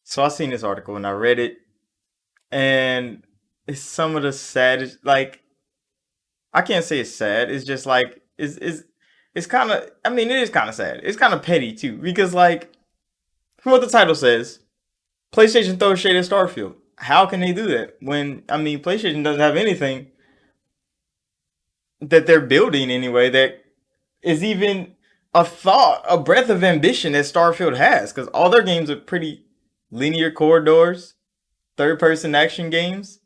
So I seen this article and I read it, and it's some of the saddest. Like I can't say it's sad. It's just like it's kind of. I mean, it is kind of sad. It's kind of petty too because like from what the title says, PlayStation throws shade at Starfield. How can they do that when I mean PlayStation doesn't have anything that they're building anyway that is even a thought, a breath of ambition that Starfield has? Because all their games are pretty linear corridors, third person action games.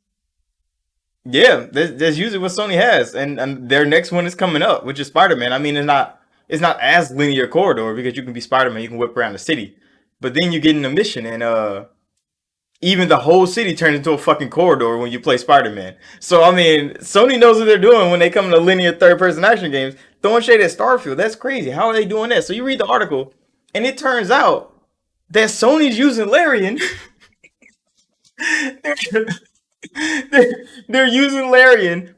Yeah, that's usually what Sony has, and their next one is coming up, which is Spider Man. I mean, it's not as linear corridor because you can be Spider Man, you can whip around the city, but then you get in a mission, and even the whole city turns into a fucking corridor when you play Spider Man. So I mean, Sony knows what they're doing when they come to linear third person action games. Throwing shade at Starfield, that's crazy. How are they doing that? So you read the article, and it turns out that Sony's using Larian. they're, they're using Larian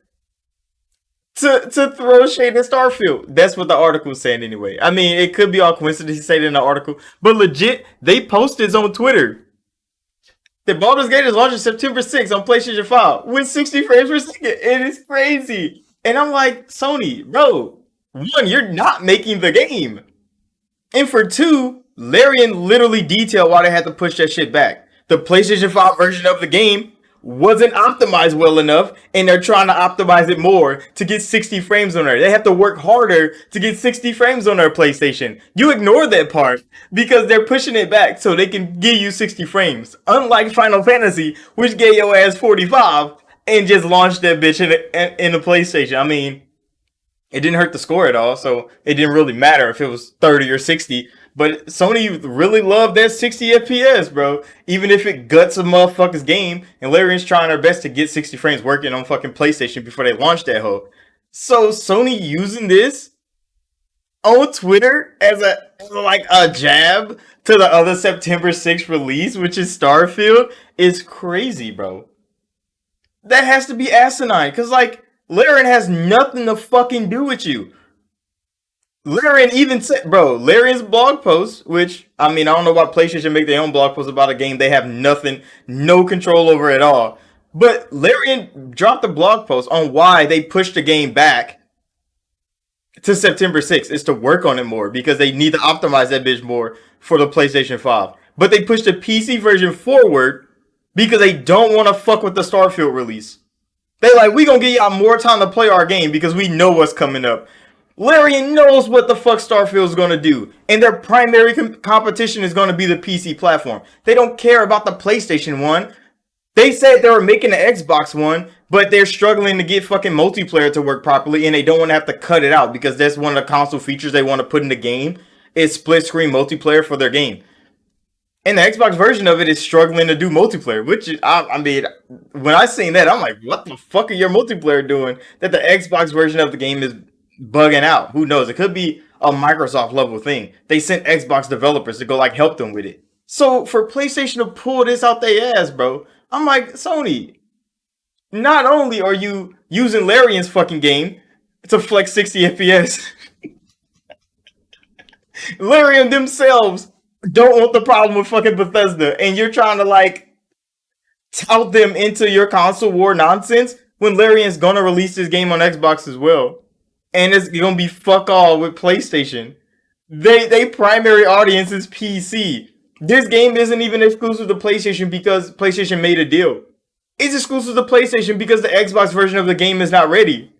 to throw shade at Starfield. That's what the article is saying anyway. I mean, it could be all coincidence he said it in the article, but legit, they posted on Twitter that Baldur's Gate is launching September 6th on PlayStation 5 with 60 frames per second. It is crazy. And I'm like, Sony, bro, one, you're not making the game. And for two, Larian literally detailed why they had to push that shit back. The PlayStation 5 version of the game wasn't optimized well enough, and they're trying to optimize it more to get 60 frames on there. They have to work harder to get 60 frames on their PlayStation. You ignore that part because they're pushing it back so they can give you 60 frames. Unlike Final Fantasy, which gave your ass 45 and just launched that bitch in the PlayStation. I mean, it didn't hurt the score at all, so it didn't really matter if it was 30 or 60. But Sony really loved that 60 FPS, bro. Even if it guts a motherfucker's game, and Larian's trying their best to get 60 frames working on fucking PlayStation before they launch that hoe. So Sony using this on Twitter as a jab to the other September 6th release, which is Starfield, is crazy, bro. That has to be asinine, cause like Larian has nothing to fucking do with you. Larian even said, bro, Larian's blog post, which, I mean, I don't know why PlayStation make their own blog post about a game they have nothing, no control over at all. But Larian dropped a blog post on why they pushed the game back to September 6th is to work on it more because they need to optimize that bitch more for the PlayStation 5. But they pushed the PC version forward because they don't want to fuck with the Starfield release. They like, we gonna give y'all more time to play our game because we know what's coming up. Larian knows what the fuck Starfield is gonna do, and their primary competition is gonna be the PC platform. They don't care about the PlayStation one. They said they were making the Xbox one, but they're struggling to get fucking multiplayer to work properly, and they don't want to have to cut it out because that's one of the console features they want to put in the game is split screen multiplayer for their game. And the Xbox version of it is struggling to do multiplayer, which is, I mean, when I seen that, I'm like, what the fuck are your multiplayer doing? That the Xbox version of the game is bugging out. Who knows? It could be a Microsoft level thing. They sent Xbox developers to go like help them with it. So for PlayStation to pull this out their ass, bro, I'm like, Sony, not only are you using Larian's fucking game to flex 60 FPS, Larian themselves don't want the problem with fucking Bethesda, and you're trying to like tout them into your console war nonsense when Larian's gonna release this game on Xbox as well, and it's gonna be fuck all with PlayStation. They primary audience is PC. This game isn't even exclusive to PlayStation because PlayStation made a deal. It's exclusive to PlayStation because the Xbox version of the game is not ready.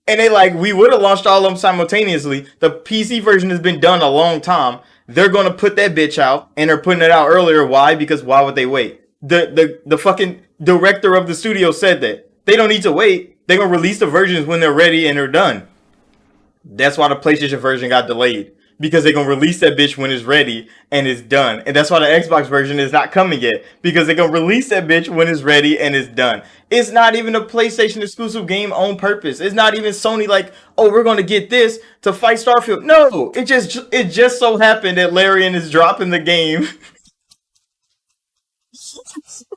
And they like, we would have launched all of them simultaneously. The PC version has been done a long time. They're going to put that bitch out, and they're putting it out earlier. Why? Because why would they wait? The fucking director of the studio said that. They don't need to wait. They're going to release the versions when they're ready and they're done. That's why the PlayStation version got delayed. Because they're going to release that bitch when it's ready and it's done. And that's why the Xbox version is not coming yet. Because they're going to release that bitch when it's ready and it's done. It's not even a PlayStation exclusive game on purpose. It's not even Sony like, oh, we're going to get this to fight Starfield. No, it just so happened that Larian is dropping the game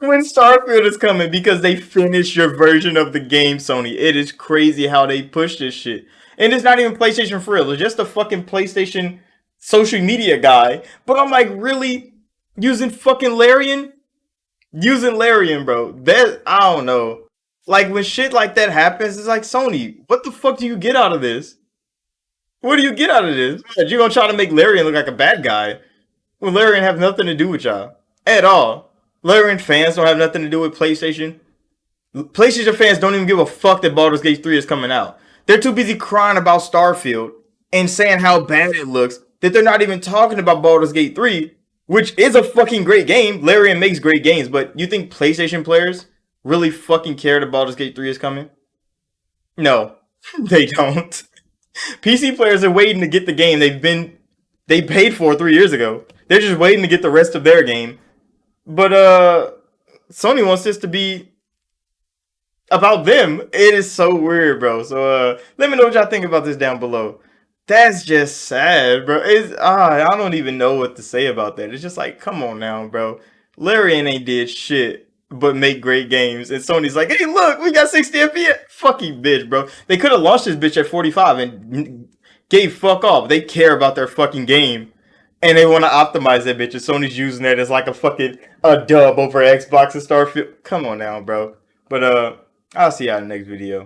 when Starfield is coming because they finished your version of the game, Sony. It is crazy how they push this shit. And it's not even PlayStation for real. It's just a fucking PlayStation social media guy. But I'm like, really? Using fucking Larian Using Larian, bro. That I don't know. Like when shit like that happens, it's like Sony. What the fuck do you get out of this? What do you get out of this? You gonna try to make Larian look like a bad guy? Well, Larian have nothing to do with y'all at all. Larian fans don't have nothing to do with PlayStation. PlayStation fans don't even give a fuck that Baldur's Gate 3 is coming out. They're too busy crying about Starfield and saying how bad it looks that they're not even talking about Baldur's Gate 3, which is a fucking great game. Larian makes great games, but you think PlayStation players really fucking care that Baldur's Gate 3 is coming? No, they don't. PC players are waiting to get the game they paid for 3 years ago. They're just waiting to get the rest of their game. But Sony wants this to be about them. It is so weird, bro. So let me know what y'all think about this down below. That's just sad, bro. I don't even know what to say about that. It's just like, come on now, bro. Larian ain't did shit but make great games, and Sony's like, hey, look, we got 60 FPS. Fucking bitch, bro. They could have launched this bitch at 45 and gave fuck off. They care about their fucking game, and they want to optimize that bitch. And Sony's using that as like a dub over Xbox and Starfield. Come on now, bro. But I'll see y'all in the next video.